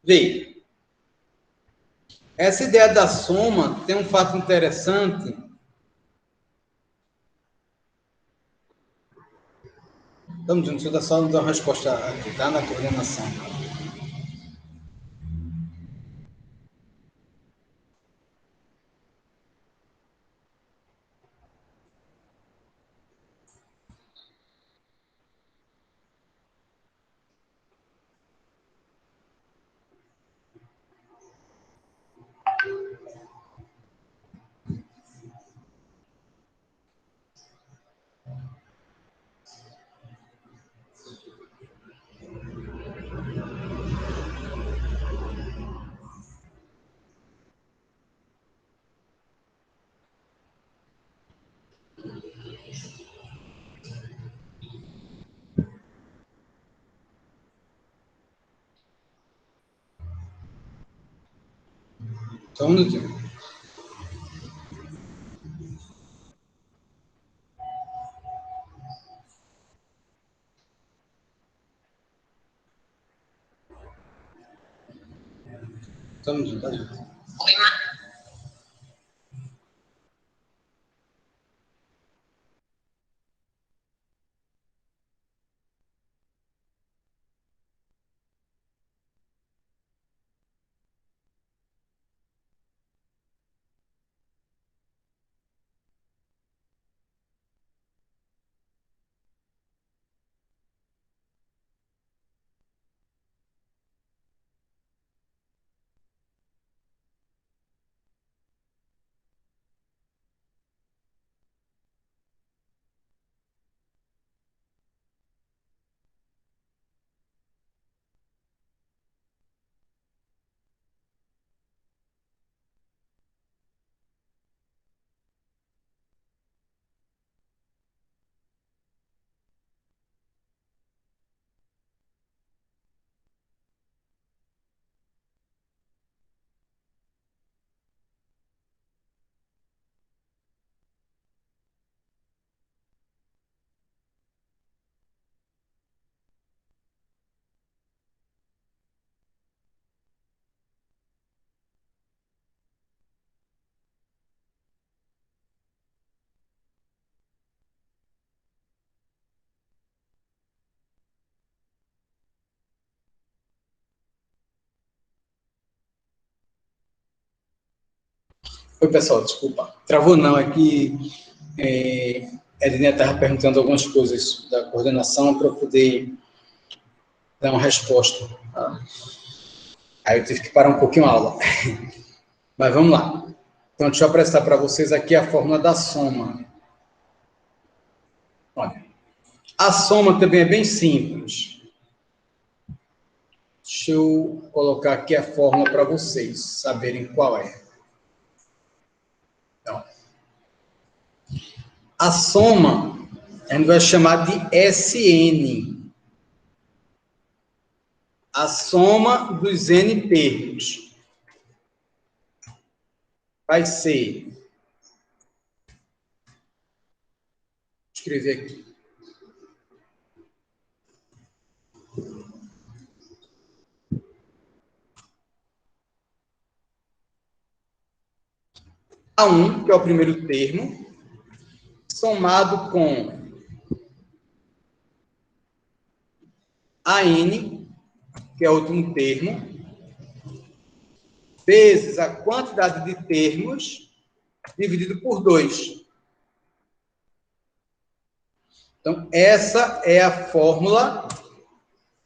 Vê. Essa ideia da soma tem um fato interessante. Estamos juntos, deixa eu só dar uma resposta aqui, tá? Na coordenação. Só um minutinho. Só um minutinho, tá, gente? Oi, pessoal, desculpa. Travou não, é que a Edinha estava perguntando algumas coisas da coordenação para eu poder dar uma resposta. Tá? Aí eu tive que parar um pouquinho a aula. Mas vamos lá. Então, deixa eu apresentar para vocês aqui a fórmula da soma. Olha, a soma também é bem simples. Deixa eu colocar aqui a fórmula para vocês saberem qual é. Então, a soma a gente vai chamar de SN. A soma dos N termos vai ser... Vou escrever aqui. A1, que é o primeiro termo, somado com AN, que é o último termo, vezes a quantidade de termos dividido por 2. Então, essa é a fórmula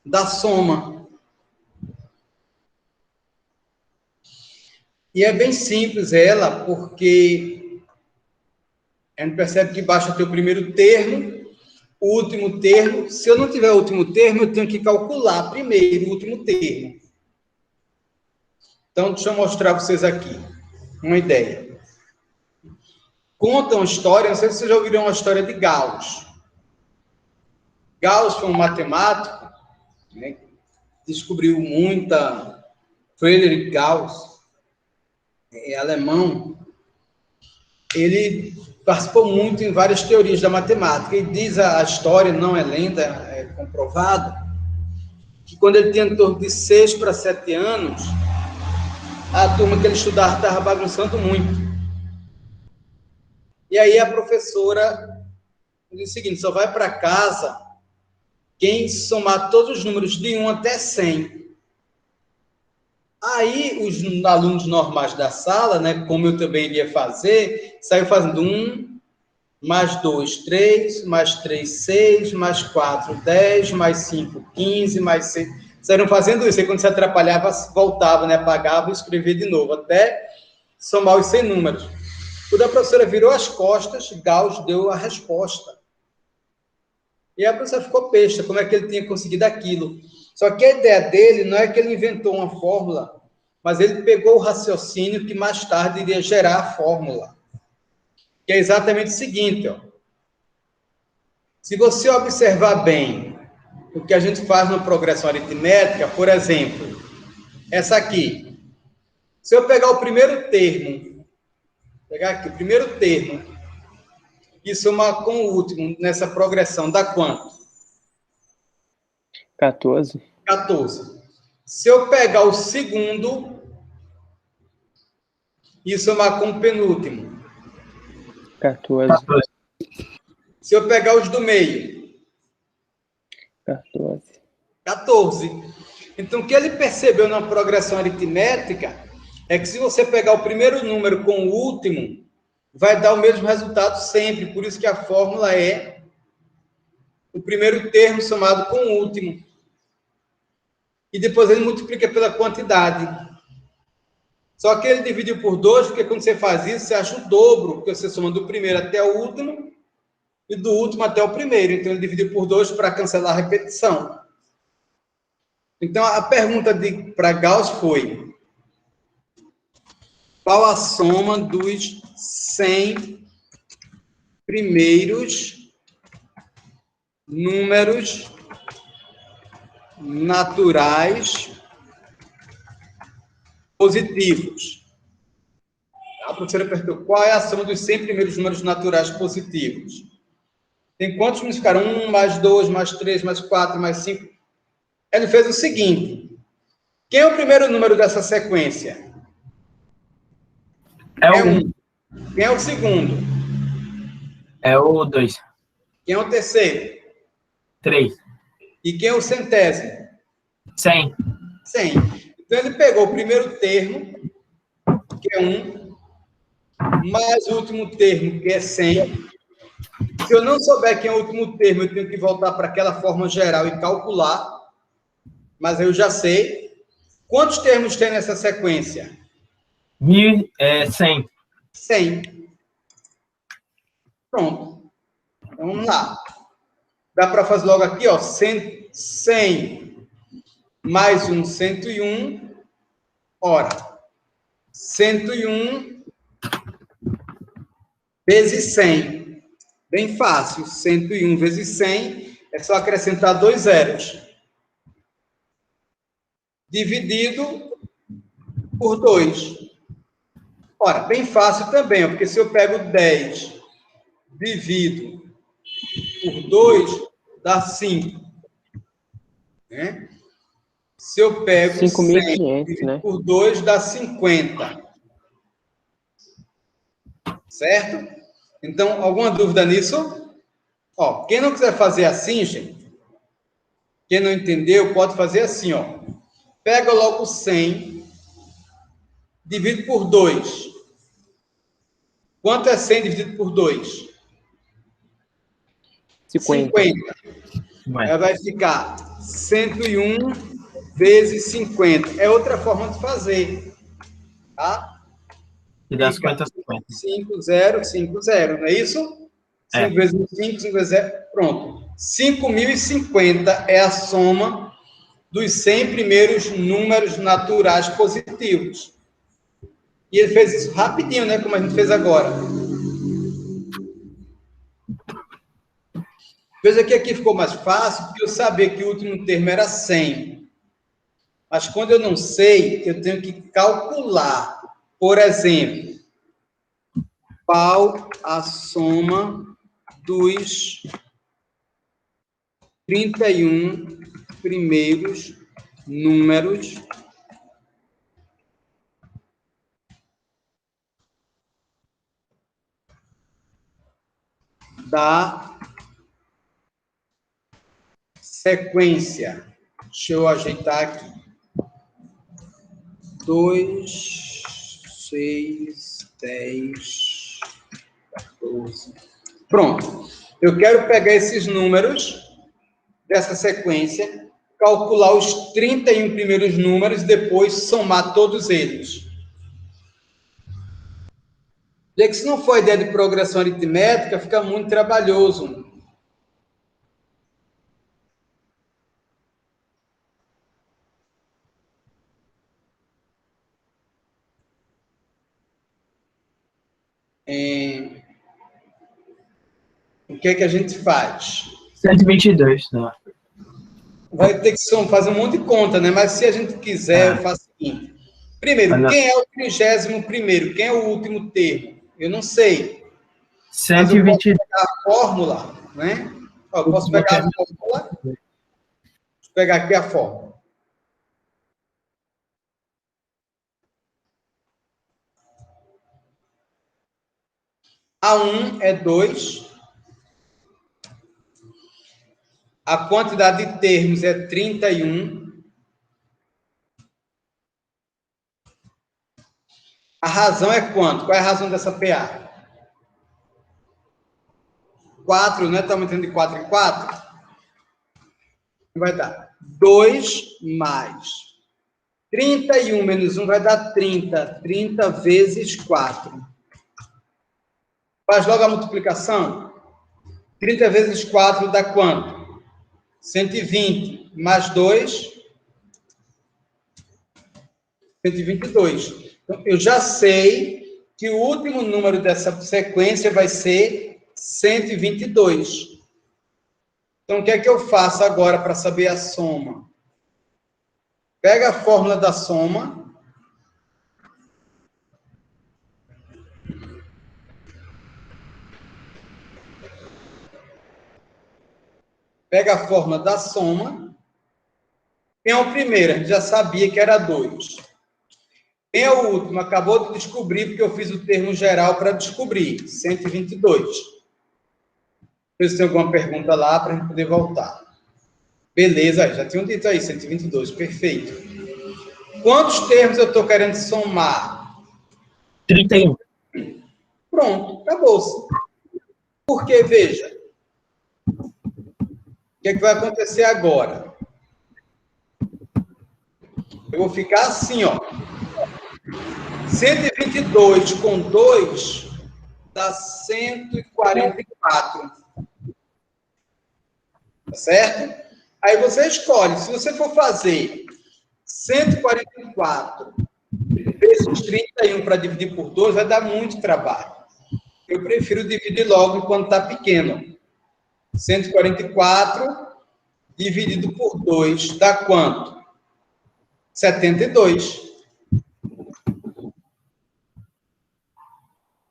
da soma. E é bem simples ela, porque a gente percebe que basta ter o primeiro termo, o último termo. Se eu não tiver o último termo, eu tenho que calcular primeiro o último termo. Então, deixa eu mostrar para vocês aqui uma ideia. Contam a história, não sei se vocês já ouviram a história de Gauss. Gauss foi um matemático, né, descobriu muita... Friedrich Gauss, alemão, ele participou muito em várias teorias da matemática, e diz a história, não é lenda, é comprovado, que quando ele tinha em torno de 6 para 7 anos, a turma que ele estudava estava bagunçando muito. E aí a professora disse o seguinte: só vai para casa quem somar todos os números de 1 até 100. Aí os alunos normais da sala, né, como eu também iria fazer, saiu fazendo 1, mais 2, 3, mais 3, 6, mais 4, 10, mais 5, 15, mais 6. Saíram fazendo isso, aí quando se atrapalhava, voltava, né, apagava e escrevia de novo, até somar os 100 números. Quando a professora virou as costas, Gauss deu a resposta. E a professora ficou besta, como é que ele tinha conseguido aquilo. Só que a ideia dele não é que ele inventou uma fórmula, mas ele pegou o raciocínio que mais tarde iria gerar a fórmula. Que é exatamente o seguinte, ó. Se você observar bem o que a gente faz na progressão aritmética, por exemplo, essa aqui, Se eu pegar o primeiro termo, pegar aqui o primeiro termo, e somar com o último nessa progressão, dá quanto? 14. 14. Se eu pegar o segundo e somar com o penúltimo, 14. se eu pegar os do meio, 14. 14. Então, o que ele percebeu na progressão aritmética é que se você pegar o primeiro número com o último, vai dar o mesmo resultado sempre. Por isso que a fórmula é o primeiro termo somado com o último. E depois ele multiplica pela quantidade. Só que ele dividiu por 2, porque quando você faz isso, você acha o dobro, porque você soma do primeiro até o último e do último até o primeiro. Então, ele dividiu por 2 para cancelar a repetição. Então, a pergunta para Gauss foi: qual a soma dos 100 primeiros números naturais positivos? A professora perguntou: qual é a soma dos 100 primeiros números naturais positivos? Tem quantos números ficaram? 1, mais 2, mais 3, mais 4, mais 5. Ele fez o seguinte: quem é o primeiro número dessa sequência? É o 1. Quem é o segundo? É o 2. Quem é o terceiro? 3. E quem é o centésimo? 100. 100. Então, ele pegou o primeiro termo, que é 1, mais o último termo, que é 100. Se eu não souber quem é o último termo, eu tenho que voltar para aquela forma geral e calcular. Mas eu já sei. Quantos termos tem nessa sequência? 100. 100. Pronto. Então, vamos lá. Dá para fazer logo aqui, ó, 100 mais 101. Ora, 101 vezes 100. Bem fácil. 101 vezes 100 é só acrescentar 2 zeros. Dividido por 2. Ora, bem fácil também, porque se eu pego 10, divido por 2, dá 5. Né? Se eu pego 5.500, divido né? por 2, dá 50. Certo? Então, alguma dúvida nisso? Ó, quem não quiser fazer assim, gente, quem não entendeu, pode fazer assim, ó. Pega logo 100, divide por 2. Quanto é 100 dividido por 2? 50. Ela vai ficar 101 vezes 50. É outra forma de fazer. Tá? E dá 50, 50. 5, 0, 5, 0. Não é isso? 5 vezes 5, 5 vezes 0. Pronto. 5.050 é a soma dos 100 primeiros números naturais positivos. E ele fez isso rapidinho, né? Como a gente fez agora. Veja que aqui ficou mais fácil, porque eu sabia que o último termo era 100. Mas quando eu não sei, eu tenho que calcular. Por exemplo, qual a soma dos 31 primeiros números da sequência? Deixa eu ajeitar aqui. 2, 6, 10, 14. Pronto. Eu quero pegar esses números dessa sequência, calcular os 31 primeiros números e depois somar todos eles. Já que se não for ideia de progressão aritmética, fica muito trabalhoso. O que é que a gente faz? 122, não. Vai ter que fazer um monte de conta, né? Mas se a gente quiser, eu faço o seguinte. Primeiro, quem é o 31º? Quem é o último termo? Eu não sei. Mas eu posso 120. pegar a fórmula, né? Ó, eu posso pegar a fórmula. Vou pegar aqui a fórmula. A1 é 2. A quantidade de termos é 31. A razão é quanto? Qual é a razão dessa PA? 4, né? Estamos entendendo de 4 em 4? Vai dar 2 mais 31 menos 1 vai dar 30. 30 vezes 4. Faz logo a multiplicação. 30 vezes 4 dá quanto? 120. Mais 2, 122. Então, eu já sei que o último número dessa sequência vai ser 122. Então, o que é que eu faço agora para saber a soma? Pega a fórmula da soma. Pega a fórmula da soma. Quem é o primeiro? A gente já sabia que era 2. Quem é o último? Acabou de descobrir, porque eu fiz o termo geral para descobrir. 122. Se tem alguma pergunta lá, para a gente poder voltar. Beleza, já tinham dito aí, 122. Perfeito. Quantos termos eu estou querendo somar? 31. Pronto, acabou-se. Porque, veja, o que é que vai acontecer agora? Eu vou ficar assim, ó. 122 com 2 dá 144. Tá certo? Aí você escolhe. Se você for fazer 144 vezes 31 para dividir por 2, vai dar muito trabalho. Eu prefiro dividir logo enquanto está pequeno. 144 dividido por 2 dá quanto? 72.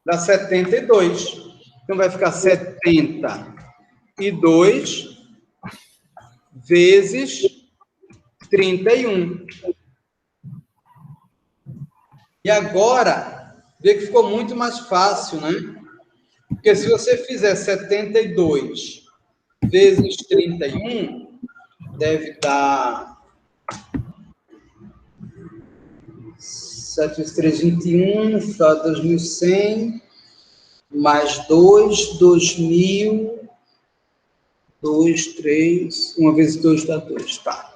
Dá 72. Então, vai ficar 72 vezes 31. E agora, vê que ficou muito mais fácil, né? Porque se você fizer 72 vezes 31, deve dar 7 vezes 3, 21, dá 2.100, mais 2, 2.000, 2, 3, 1 vezes 2 dá 2, tá.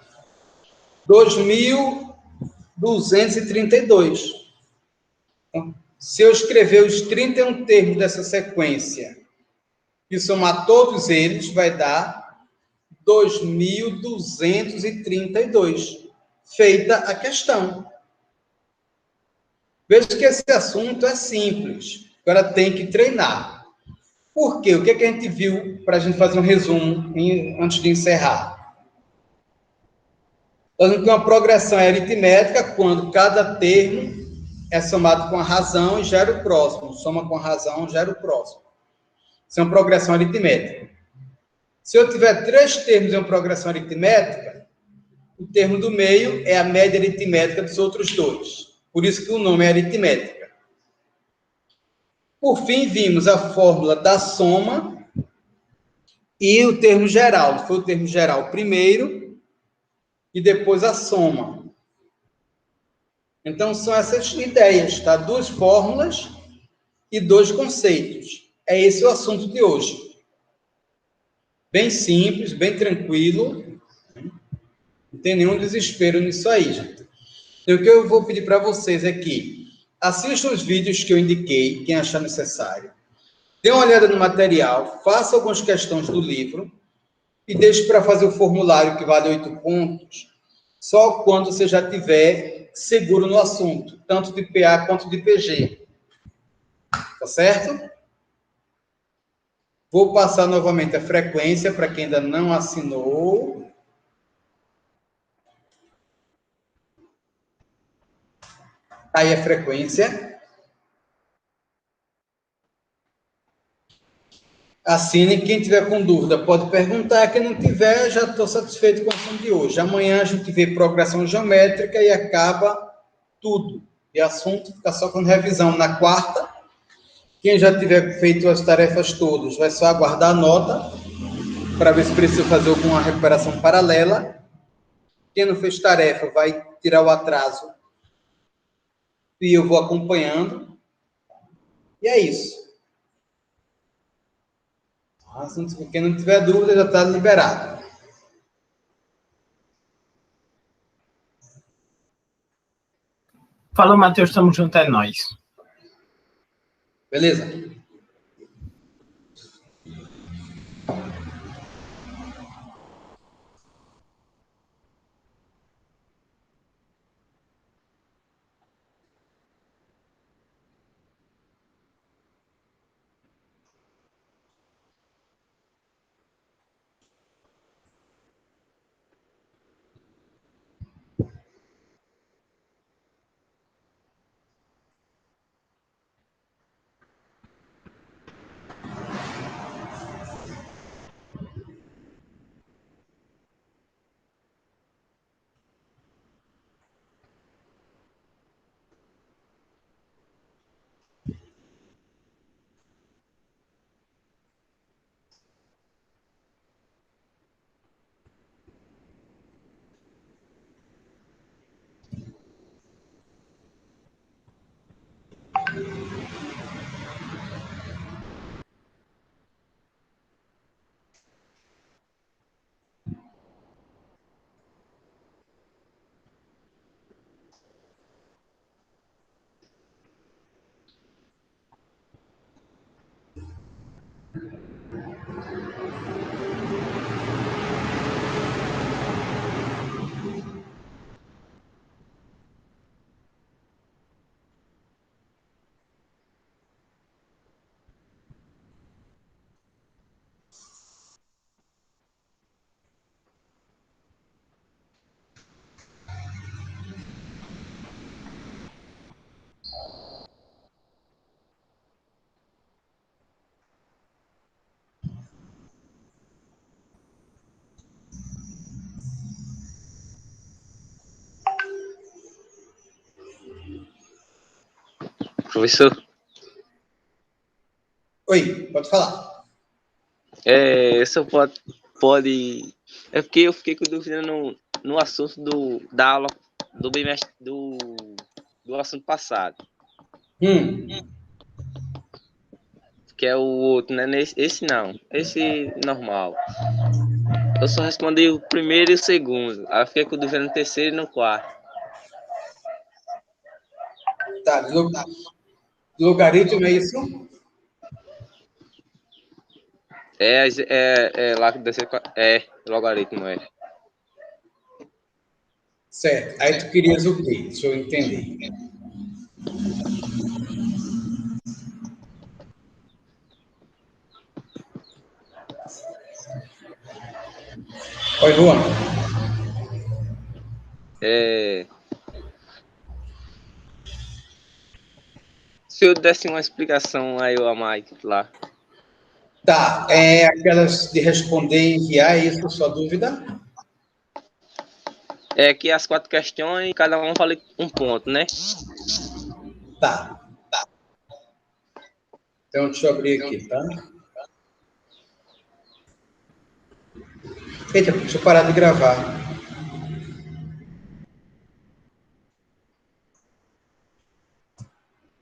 2.232. Então, se eu escrever os 31 termos dessa sequência e somar todos eles, vai dar 2.232. Feita a questão. Veja que esse assunto é simples. Agora tem que treinar. Por quê? O que é que a gente viu para a gente fazer um resumo antes de encerrar? Nós vimos que uma progressão é aritmética quando cada termo é somado com a razão e gera o próximo. Soma com a razão, gera o próximo. Isso é uma progressão aritmética. Se eu tiver 3 termos em uma progressão aritmética, o termo do meio é a média aritmética dos outros 2. Por isso que o nome é aritmética. Por fim, vimos a fórmula da soma e o termo geral. Foi o termo geral primeiro e depois a soma. Então, são essas ideias, tá? 2 fórmulas e 2 conceitos. É esse o assunto de hoje. Bem simples, bem tranquilo. Não tem nenhum desespero nisso aí, gente. Então, o que eu vou pedir para vocês é que assistam os vídeos que eu indiquei, quem achar necessário. Dê uma olhada no material, faça algumas questões do livro e deixe para fazer o formulário que vale 8 pontos, só quando você já tiver seguro no assunto, tanto de PA quanto de PG. Tá certo? Vou passar novamente a frequência para quem ainda não assinou. aí a frequência. Assine. Quem tiver com dúvida pode perguntar. Quem não tiver, já estou satisfeito com a ação de hoje. Amanhã a gente vê progressão geométrica e acaba tudo. E assunto fica só com revisão na quarta. Quem já tiver feito as tarefas todas, vai só aguardar a nota para ver se precisa fazer alguma recuperação paralela. Quem não fez tarefa vai tirar o atraso e eu vou acompanhando. E é isso. Quem não tiver dúvida já está liberado. Falou, Matheus, tamo junto, é nóis. Beleza? Professor, Oi, pode falar. só pode. É porque eu fiquei com dúvida no assunto da aula do bimestre do assunto passado. Que é o outro, né? Esse não. Esse normal. Eu só respondi o primeiro e o segundo. Aí eu fiquei com dúvida no terceiro e no quarto. Tá, logaritmo é isso? Lá que descer. Logaritmo, é. Certo. Aí tu querias o quê? Deixa eu entender. Oi, Luan. Se eu desse uma explicação aí a mais lá. Tá, aquelas de responder e enviar, é isso a sua dúvida? É que as 4 questões, cada um vale um ponto, né? Tá. Então, deixa eu abrir aqui, tá? Eita, deixa eu parar de gravar.